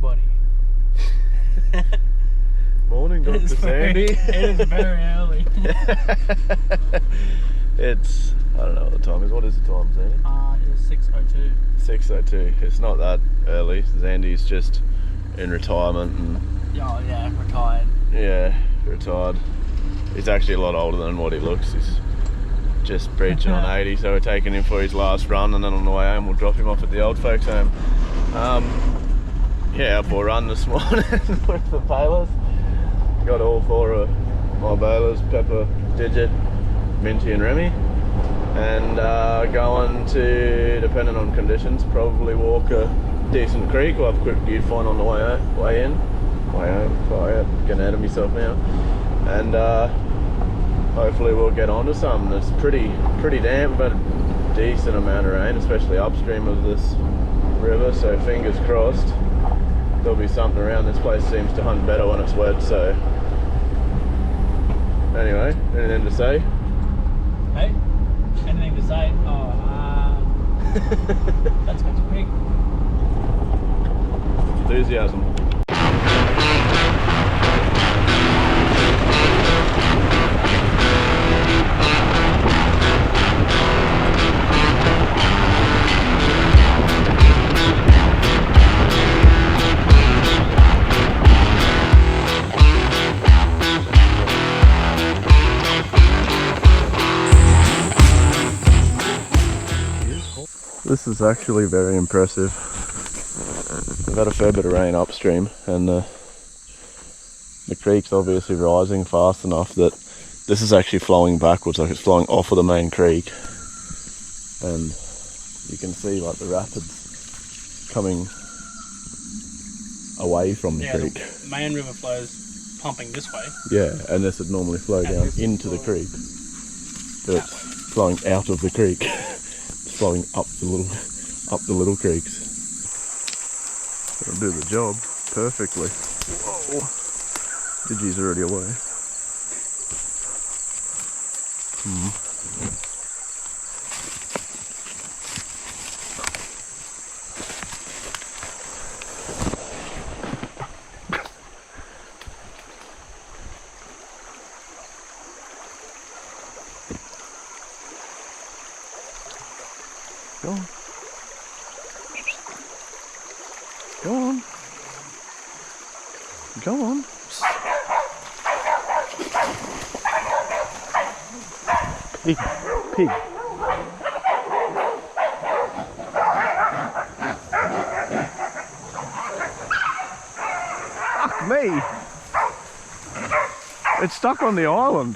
everybody. Morning, Dr. Xande. It is very early. It's, I don't know what the time is. What is the time, Xande? It is 6:02. 6:02. It's not that early. Xande's just in retirement and... Oh yeah, retired. Yeah, retired. He's actually a lot older than what he looks. He's just breaching on 80, so we're taking him for his last run, and then on the way home we'll drop him off at the old folks home. Yeah, out for a run this morning with the balers. Got all four of my balers, Pepper, Digit, Minty and Remy. And going to, depending on conditions, probably walk a decent creek. We'll have a quick viewfind on the way out, way home, sorry, I'm getting ahead of myself now. And hopefully we'll get onto some. It's pretty damp, but a decent amount of rain, especially upstream of this river, so fingers crossed there'll be something around. This place seems to hunt better when it's wet, so anyway, anything to say? Hey, anything to say? Let's go to the creek. Enthusiasm. This is actually very impressive. We've had a fair bit of rain upstream, and the creek's obviously rising fast enough that this is actually flowing backwards, like it's flowing off of the main creek. And you can see like the rapids coming away from the creek. The main river flows pumping this way. Yeah, and this would normally flow down into the creek. But it's flowing out of the creek. Flowing up the little creeks. It'll do the job perfectly. Whoa. Digi's already away. Go on. Go on. Go on. Pig. Pig. Fuck me. It's stuck on the island.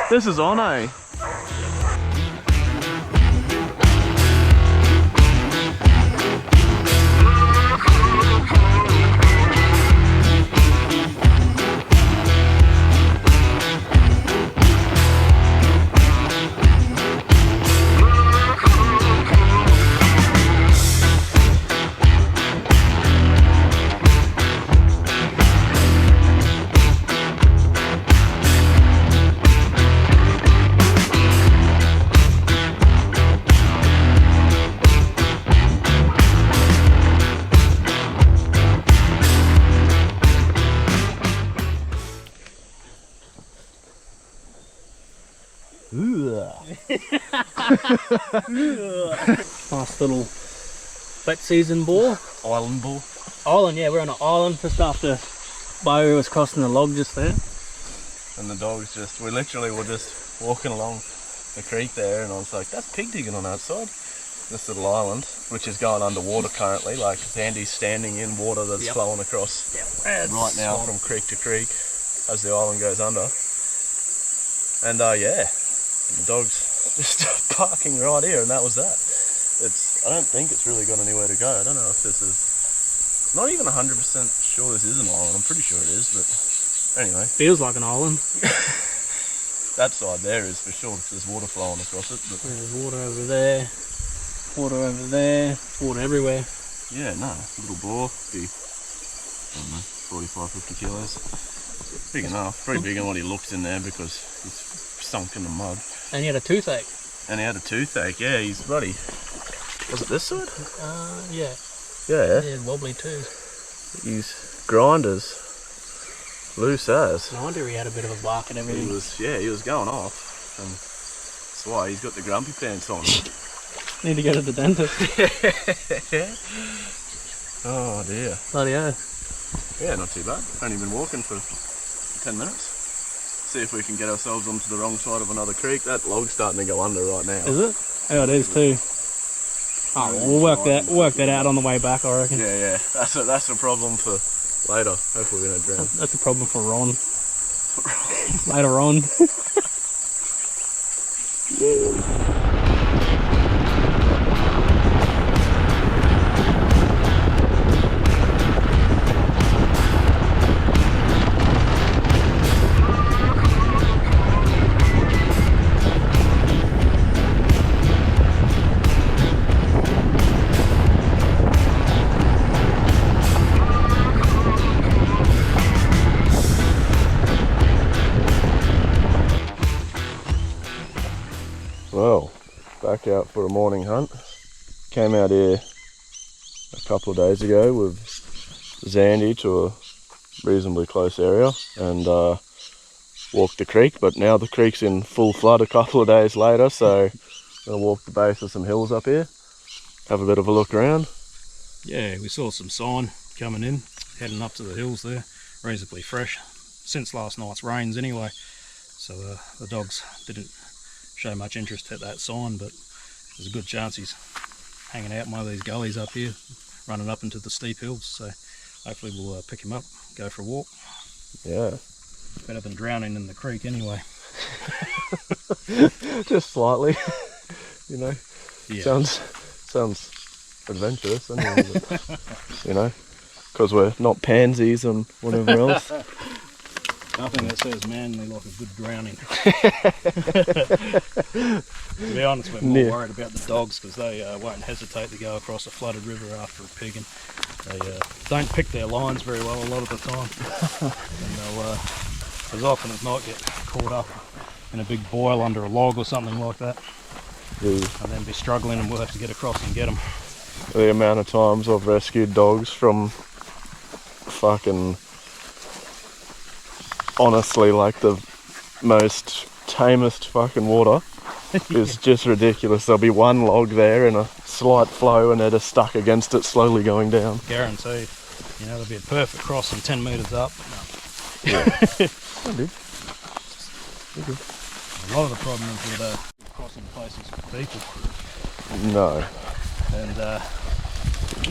This is on, eh? Nice little wet season boar. Island bull. Island, yeah, we're on an island just after Bo was crossing the log just there. And the dogs just, we literally were just walking along the creek there, and I was like, that's pig digging on that side. This little island, which is going underwater currently, like Xande's standing in water that's flowing across right now from creek to creek as the island goes under. And yeah, the dogs just parking right here, and that was that. I don't think it's really got anywhere to go. I don't know if this is, not even 100% sure this is an island. I'm pretty sure it is, but anyway. Feels like an island. That side there is for sure, because there's water flowing across it. But there's water over there, water over there, water everywhere. Yeah, no, little boar, be, I don't know, 45, 50 kilos. Big enough, pretty big in what he looks in there because he's sunk in the mud. And he had a toothache. And he had a toothache. Yeah, he's bloody. Was it this side? Yeah. Yeah. Yeah, wobbly too. His grinders loose as. No wonder he had a bit of a bark and everything. He was going off. And that's why he's got the grumpy pants on. Need to go to the dentist. Oh dear. Bloody hell. Yeah, not too bad. Only been walking for 10 minutes. See if we can get ourselves onto the wrong side of another creek. That log's starting to go under right now. Is it? Oh, it is too. Oh, well, we'll work that out on the way back, I reckon. Yeah. That's a problem for later. Hopefully we don't drown. That's a problem for Ron. Later on. Well, back out for a morning hunt. Came out here a couple of days ago with Xande to a reasonably close area and walked the creek, but now the creek's in full flood a couple of days later, so I'm going to walk the base of some hills up here, have a bit of a look around. Yeah, we saw some sign coming in, heading up to the hills there, reasonably fresh, since last night's rains anyway, so the dogs didn't show much interest at that sign, but there's a good chance he's hanging out in one of these gullies up here, running up into the steep hills, so hopefully we'll pick him up, go for a walk. Yeah. Better than drowning in the creek anyway. Just slightly, you know. Yeah. Sounds adventurous anyway, but, you know, because we're not pansies and whatever else. Nothing that says manly like a good drowning. To be honest, we're more worried about the dogs because they won't hesitate to go across a flooded river after a pig, and they don't pick their lines very well a lot of the time. And they'll, as often as not, get caught up in a big boil under a log or something like that, and then be struggling, and we'll have to get across and get them. The amount of times I've rescued dogs from fucking, honestly, like the most tamest fucking water is just ridiculous. There'll be one log there in a slight flow and they're just stuck against it, slowly going down. Guaranteed. You know, there'll be a perfect crossing 10 metres up. Yeah. Maybe. A lot of the problem is with crossing places for people. No. And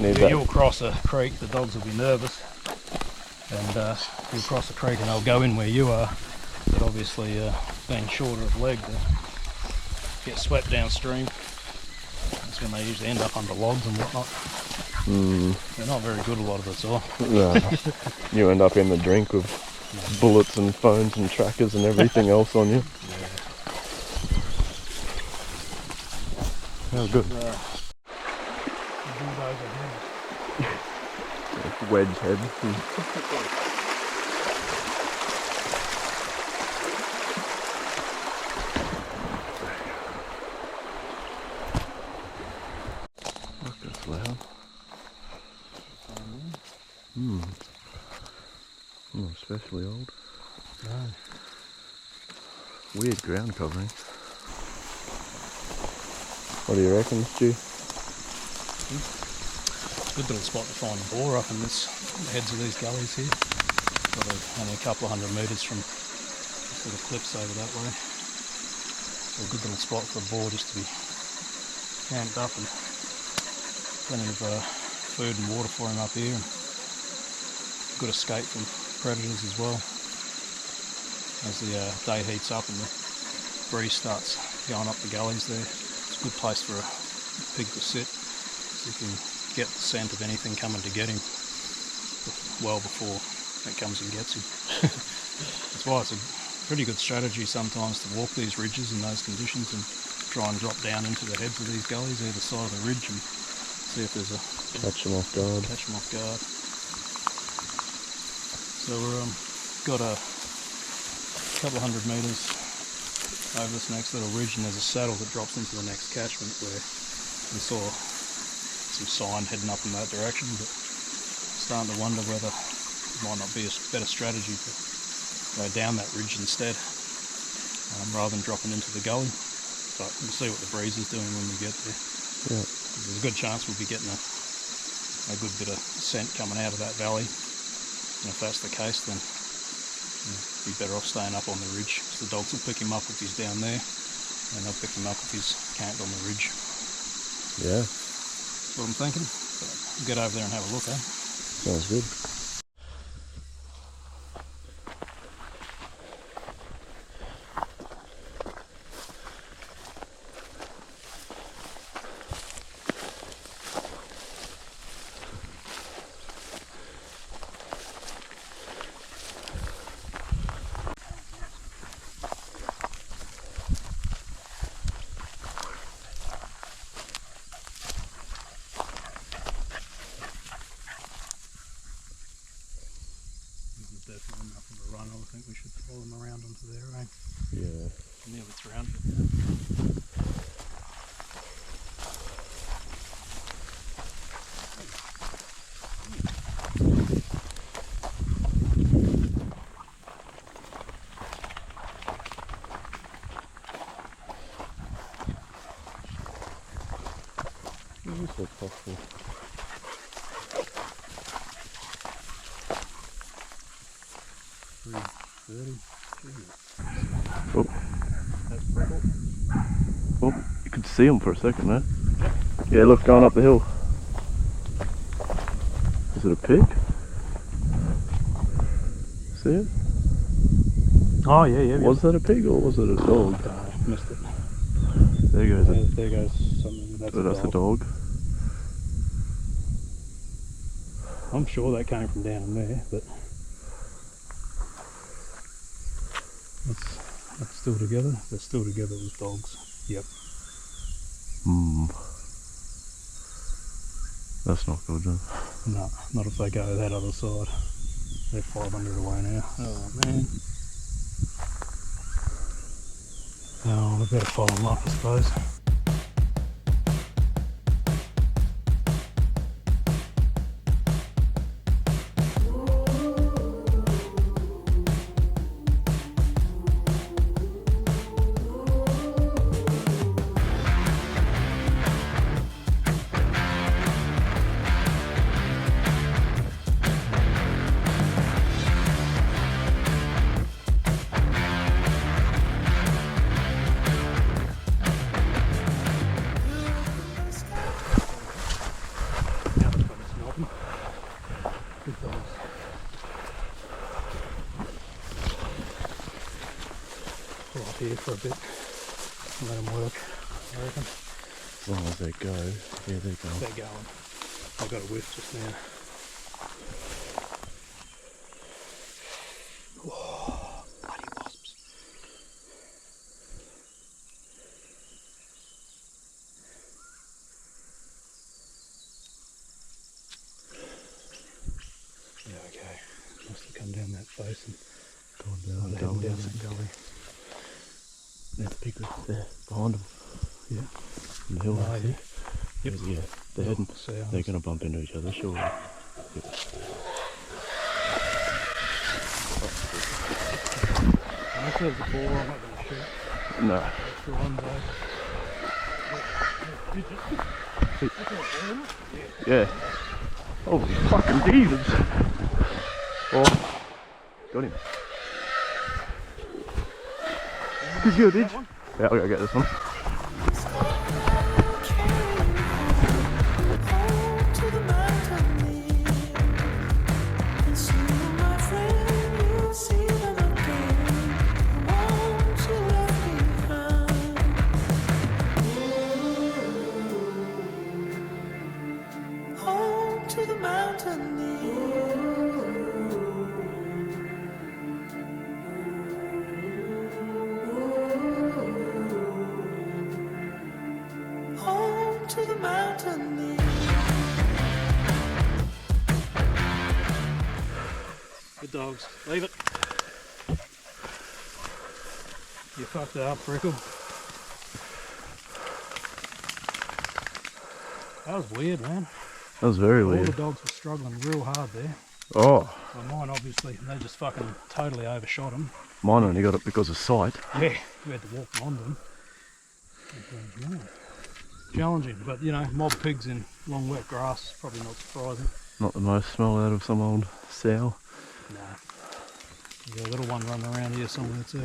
Need that. you'll cross a creek, the dogs will be nervous, and you'll cross the creek and they'll go in where you are, but obviously being shorter of leg, they get swept downstream. That's when they usually end up under logs and whatnot. They're not very good a lot of the time. No. You end up in the drink with bullets and phones and trackers and everything else on you. Oh, good. Wedge head. Look, that's loud. Especially old. No. Weird ground covering. What do you reckon, Stu? Good little spot to find a boar up in the heads of these gullies here. Probably only a couple of 100 metres from the little cliffs over that way. So a good little spot for a boar just to be camped up, and plenty of food and water for him up here, and good escape from predators as well. As the day heats up and the breeze starts going up the gullies there, it's a good place for a pig to sit, so you can get the scent of anything coming to get him well before it comes and gets him. That's why it's a pretty good strategy sometimes to walk these ridges in those conditions and try and drop down into the heads of these gullies either side of the ridge and see if there's a... Catch them off guard. Catch them off guard. So we're got a couple of 100 metres over this next little ridge, and there's a saddle that drops into the next catchment where we saw some sign heading up in that direction, but starting to wonder whether it might not be a better strategy to go down that ridge instead, rather than dropping into the gully. But we'll see what the breeze is doing when we get there. Yeah. There's a good chance we'll be getting a good bit of scent coming out of that valley, and if that's the case, then be better off staying up on the ridge, because the dogs will pick him up if he's down there, and they'll pick him up if he's camped on the ridge. Yeah. That's what I'm thinking. So we'll get over there and have a look, eh? Sounds good. Definitely enough of a run. I think we should follow them around onto there, eh? Yeah. Nearly surrounded. This is so possible. Oh. That's purple. Oh, you could see them for a second there. Yeah, look, going up the hill. Is it a pig? See it? Oh yeah. Was that a pig or was it a dog? Missed it. There goes Yeah, it. there goes something. That's a dog. I'm sure that came from down there, but that's still together. They're still together as dogs. Yep. That's not good, then. No, not if they go that other side. They're 500 away now. Oh man. Oh, we better follow them up, I suppose. Good dogs. Pull up here for a bit and let them work, I reckon. As long as they go, yeah, they go. They're going. I got a whiff just now. Whoa, bloody wasps. Yeah, okay. Must have come down that face and Going down, down that gully. There's a pig right there, behind them. Yeah. On the hill, Oh, right yeah. there. Yep. Yeah, they're heading. Sounds. They're going to bump into each other, surely. Yep. Unless there's a ball, I'm not going to shoot. No. Extra one, though. Yeah. Holy fucking Jesus. Oh, got him. He's good, did you? Yeah, I'll go get this one. Good dogs. Leave it. You fucked it up, Frickle. That was weird, man. That was very weird. All the dogs were struggling real hard there. Oh. Well, mine obviously, they just fucking totally overshot them. Mine only got it because of sight. Yeah, we had to walk on them. Yeah. Challenging, but you know, mob pigs in long wet grass, probably not surprising. Not the most smell out of some old sow. Nah. There's a little one running around here somewhere too.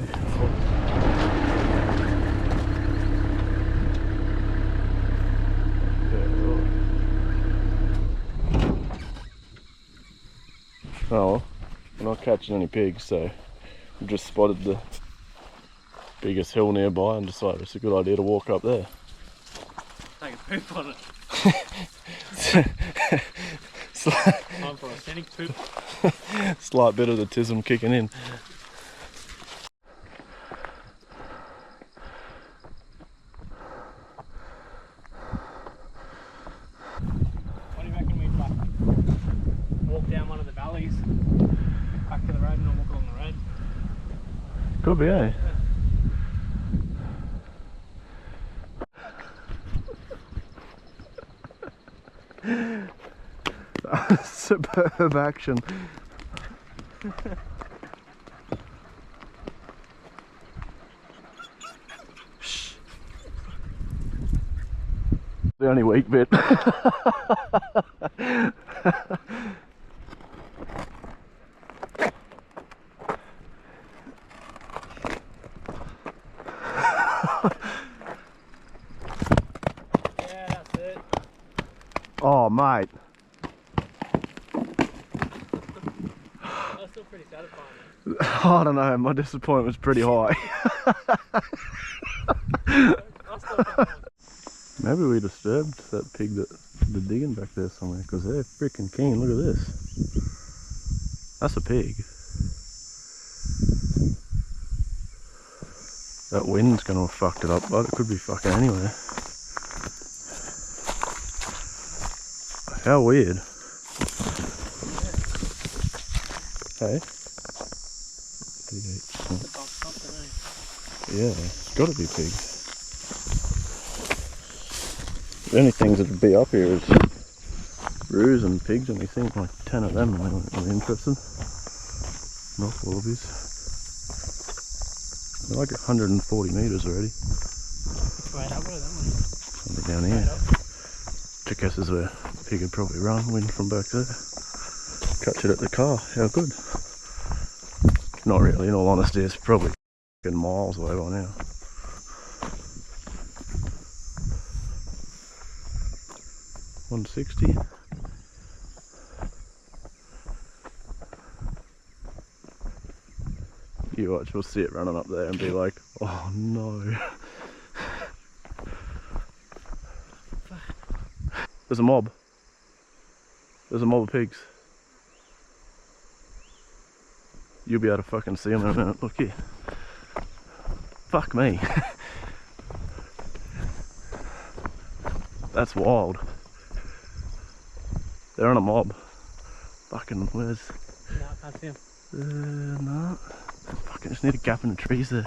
Oh, we're not catching any pigs, so we just spotted the biggest hill nearby and decided it's a good idea to walk up there. Take a poop on it. Time for a scenic poop. Slight bit of the tism kicking in. What do you reckon we'd like walk down one of the valleys, back to the road and then walk along the road? Could be, eh? Superb action. Shh. The only weak bit. Yeah, that's it. Oh, mate. That's still pretty satisfying. I don't know, my disappointment was pretty high. Maybe we disturbed that pig that did digging back there somewhere, because they're freaking keen. Look at this. That's a pig. That wind's gonna have fucked it up, but it could be fucking anywhere. How weird. Hey? Yeah, it's gotta be pigs. The only things that would be up here is roos and pigs, and we think like 10 of them, and they weren't really interested. Not wallabies. They're like 140 metres already. Right up, where that one? Something down here. Which I guess is where the pig would probably run, wind from back there. Catch it at the car, how good. Not really, in all honesty, it's probably miles away by now. $160. You watch, we'll see it running up there and be like, oh no. There's a mob. There's a mob of pigs. You'll be able to fucking see them in a minute. Look here. Fuck me. That's wild. They're on a mob. Fucking, where's... No, I can't see them. No. Fucking just need a gap in the trees there.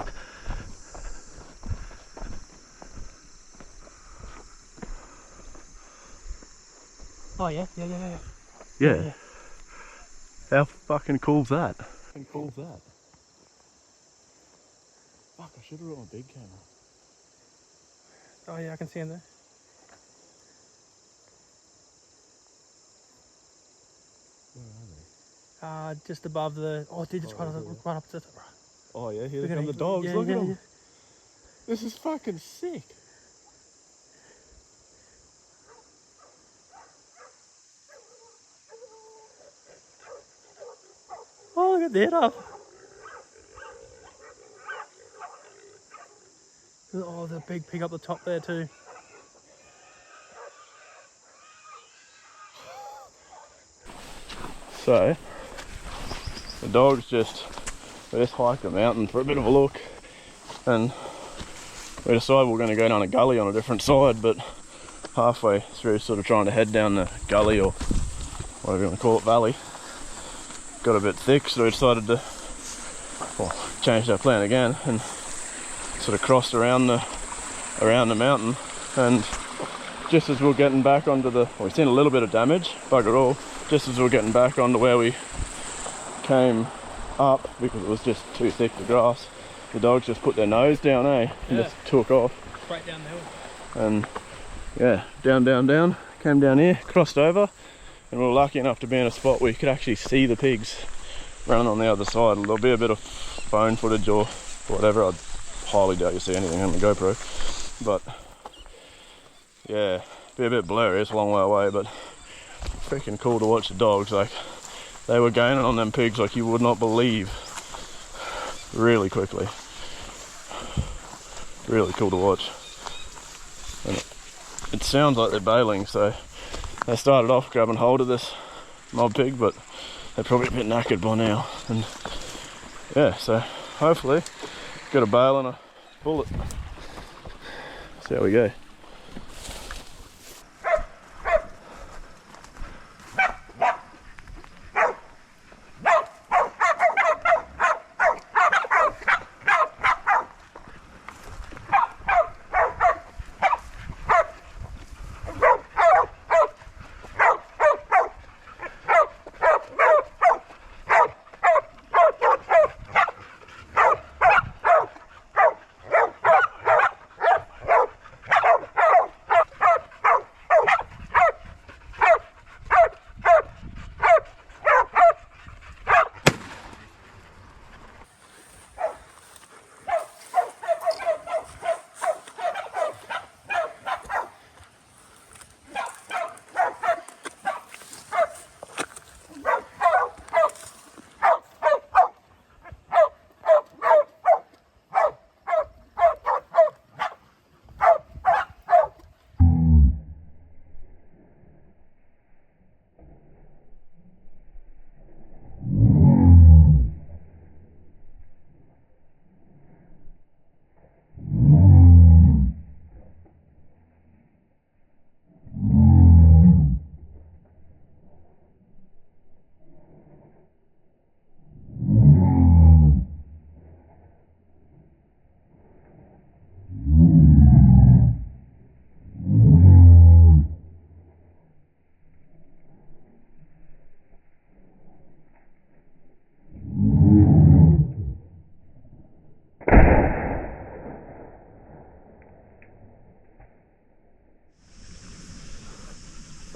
Oh yeah, yeah. Yeah. How fucking cool's that? Fucking cool's that? Fuck, I should have brought my big camera. Oh yeah, I can see him there. Where are they? Just above the. Oh, dude, just right up to the. Oh yeah, here Look they at come, him. the dogs, Yeah, look yeah, at them. yeah. This is fucking sick. Oh, look at that up. Oh, the big pig up the top there too. So, the dogs we just hiked the mountain for a bit of a look, and we decided we're going to go down a gully on a different side, but halfway through sort of trying to head down the gully, or whatever you want to call it, valley, got a bit thick, so we decided to change our plan again and sort of crossed around the mountain, and just as we were getting back onto the, well, we've seen a little bit of damage, bugger all, just as we were getting back onto where we came up, because it was just too thick the grass, the dogs just put their nose down, and just took off. Straight down the hill. And yeah, down, came down here, crossed over, and we were lucky enough to be in a spot where you could actually see the pigs running on the other side. There'll be a bit of phone footage or whatever. I highly doubt you see anything on the GoPro, but yeah, be a bit blurry. It's a long way away, but freaking cool to watch the dogs. Like, they were gaining on them pigs like you would not believe, really quickly. Really cool to watch. And it sounds like they're bailing, so they started off grabbing hold of this mob pig, but they're probably a bit knackered by now. And yeah, so hopefully got a bail and a bullet. See how we go.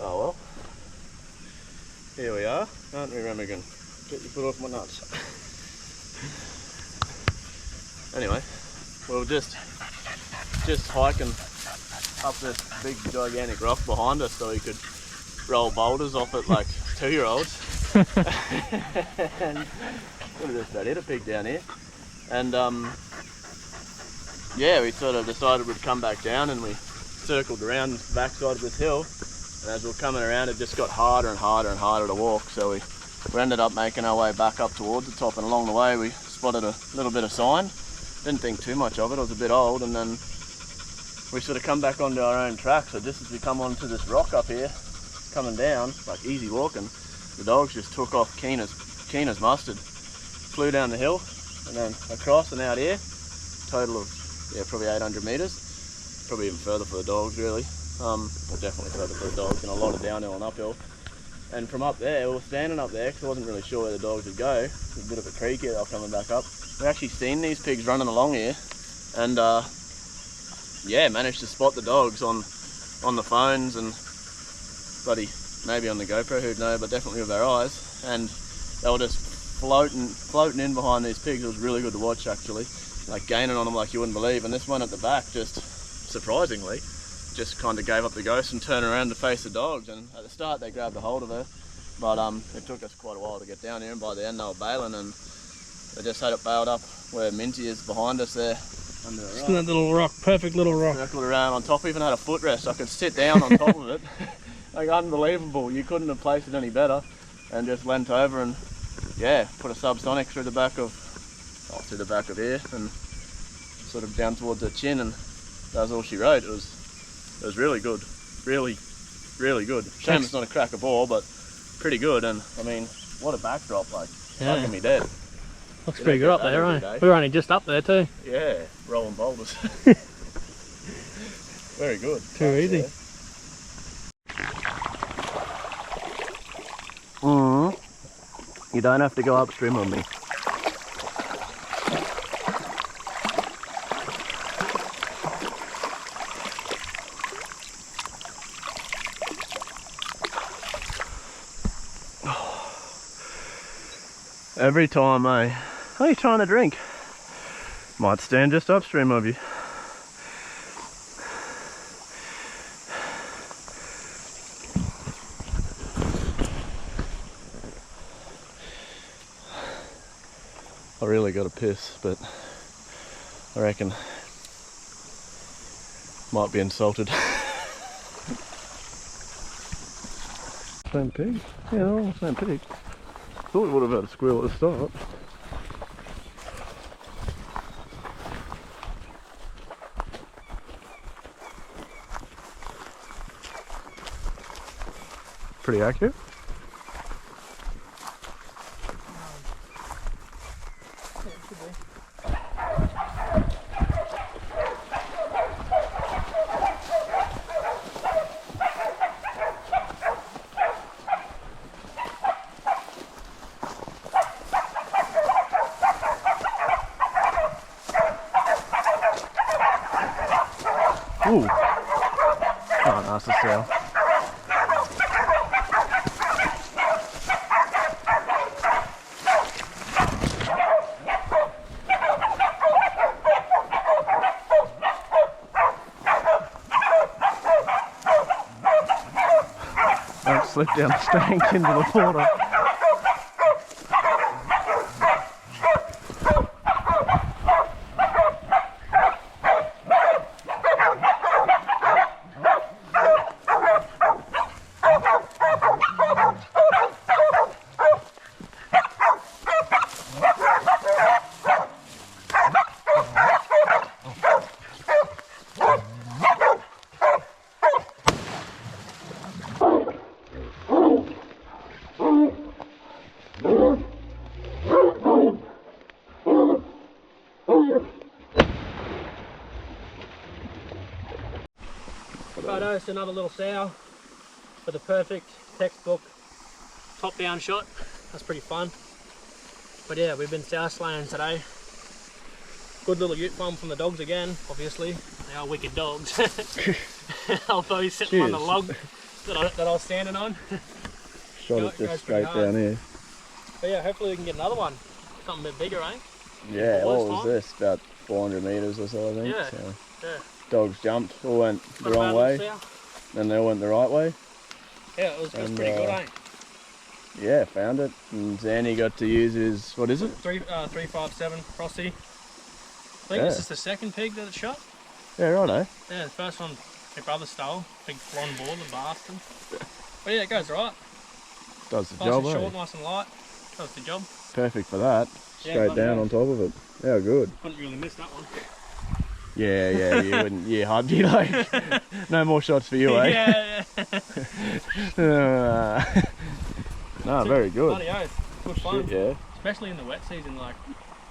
Oh well, here we are, aren't we, Remigan? Get your foot off my nuts. Anyway, we were just hiking up this big gigantic rock behind us so we could roll boulders off it like 2-year-olds. And look at this, that hit a pig down here. And yeah, we sort of decided we'd come back down, and we circled around the backside of this hill. And as we were coming around, it just got harder and harder and harder to walk. So we ended up making our way back up towards the top, and along the way we spotted a little bit of sign. Didn't think too much of it, it was a bit old, and then we sort of come back onto our own track. So just as we come onto this rock up here, coming down, like easy walking, the dogs just took off keen as mustard. Flew down the hill, and then across and out here, total of, yeah, probably 800 metres. Probably even further for the dogs, really. Well, definitely further for the dogs, and a lot of downhill and uphill. And from up there, we were standing up there because I wasn't really sure where the dogs would go. There's a bit of a creek here, they were coming back up. We actually seen these pigs running along here, and yeah, managed to spot the dogs on the phones and bloody maybe on the GoPro, who'd know, but definitely with our eyes. And they were just floating in behind these pigs. It was really good to watch, actually, like gaining on them like you wouldn't believe. And this one at the back, just surprisingly, just kind of gave up the ghost and turned around to face the dogs. And at the start they grabbed a hold of her, but it took us quite a while to get down here, and by the end they were bailing, and they just had it bailed up where Minty is behind us there. Under the rock. That little rock, perfect little rock. Circled around on top, even had a footrest. I could sit down on top of it. Like, unbelievable. You couldn't have placed it any better. And just leant over and, yeah, put a subsonic through the back of here, and sort of down towards her chin, and that was all she wrote. It was really good. Really, really good. Shame it's not a cracker ball, but pretty good. And I mean, what a backdrop, like, fucking me dead. Looks pretty good up there, eh? We were only just up there too. Yeah, rolling boulders. Very good. Too easy. Yeah. You don't have to go upstream on me. Every time, eh? What are you trying to drink? Might stand just upstream of you. I really got to piss, but I reckon might be insulted. Same pig? Yeah, they're all the same pig. Thought we would have had a squirrel at the start. Pretty accurate. Ooh. Oh, nice to sell. Don't slip down the stank into the water. Righto, it's another little sow for the perfect textbook top down shot. That's pretty fun. But yeah, we've been sow slaying today. Good little ute farm from the dogs again, obviously. They are wicked dogs. Although he's sitting on the log that I was standing on. Shot it just straight down here. But yeah, hopefully we can get another one. Something a bit bigger, eh? Yeah, what was this? About 400 metres or so, I think. Yeah, so. yeah. Dogs jumped, all went the wrong way, then they all went the right way. Yeah, it was pretty good, eh? Yeah, found it, and Xande got to use his, what is it? 357 Crossy. I think this is the second pig that it shot. Yeah, righto. Yeah, the first one my brother stole, big blonde ball, the bastard. But yeah, it goes right. Does the nice job, and short, nice and light. Does the job. Perfect for that. Straight down on top of it. Yeah, good. Wouldn't really miss that one. Yeah, you wouldn't. Yeah, hard you like. No more shots for you, eh? Yeah. No, very good. Bloody oath. Good fun. Shit, yeah. Especially in the wet season, like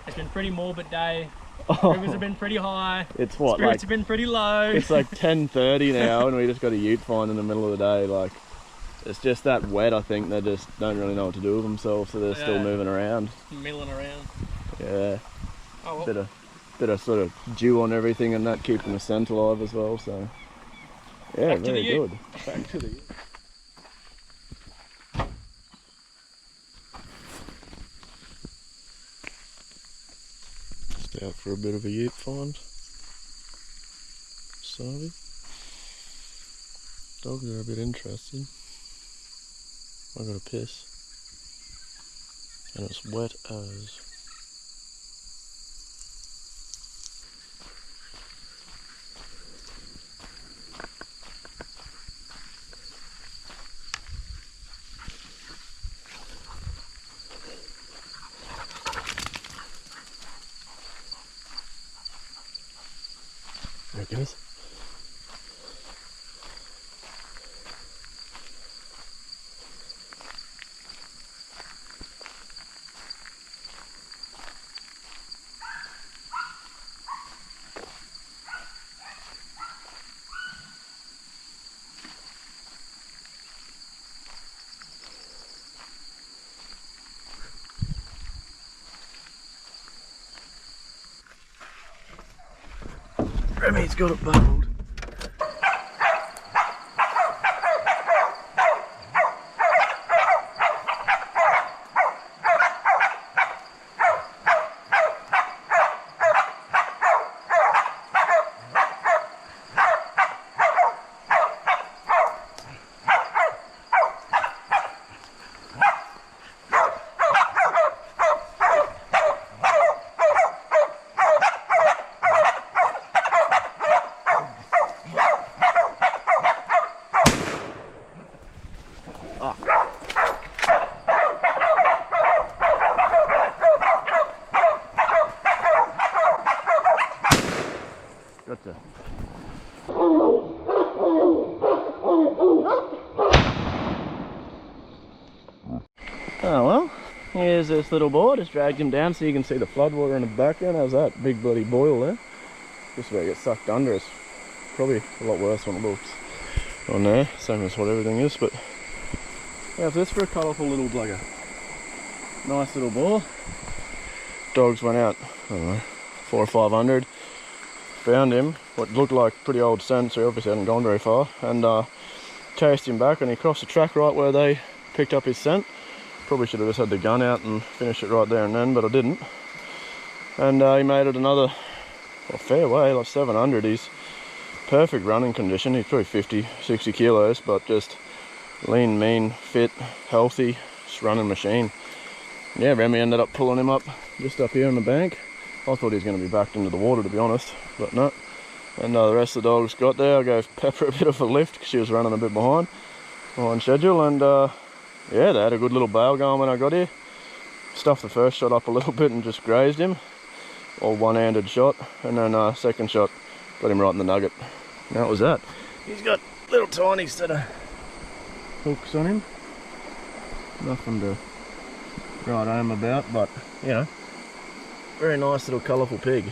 it's been pretty morbid day. Oh, Rivers have been pretty high. It's what, Spirits like, have been pretty low. It's like 10:30 now, and we just got a ute find in the middle of the day. Like, it's just that wet. I think they just don't really know what to do with themselves, so they're still moving around. Milling around. Yeah. Oh, well. Bit of sort of dew on everything, and that keeping the scent alive as well. So yeah, very good. Back to the ute. Just out for a bit of a ute find. Sorry. Dogs are a bit interested. I got a piss. And it's wet as. There it goes. Remy's got it bubbled. Gotcha. Oh well, here's this little boy. Just dragged him down so you can see the floodwater in the background. How's that? Big bloody boil there. Just about to get sucked under. It's probably a lot worse than it looks on there. Same as what everything is, but how's this for a colourful little blugger? Nice little ball. Dogs went out, I don't know, 400 or 500. Found him, what looked like pretty old scent, so he obviously hadn't gone very far, and chased him back, and he crossed the track right where they picked up his scent. Probably should have just had the gun out and finished it right there and then, but I didn't. And he made it another fair way, like 700. He's perfect running condition. He's probably 50, 60 kilos, but just lean, mean, fit, healthy, just running machine. Yeah, Remy ended up pulling him up just up here on the bank. I thought he was going to be backed into the water, to be honest, but no. And the rest of the dogs got there. I gave Pepper a bit of a lift because she was running a bit behind schedule, and yeah, they had a good little bail going when I got here. Stuffed the first shot up a little bit and just grazed him, all one-handed shot, and then second shot got him right in the nugget. And that was that. He's got little tiny set of hooks on him. Nothing to write home about, but you know, very nice little colourful pig.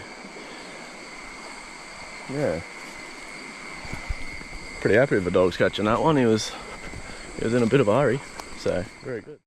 Yeah. Pretty happy with the dogs catching that one. He was in a bit of a hurry, so very good.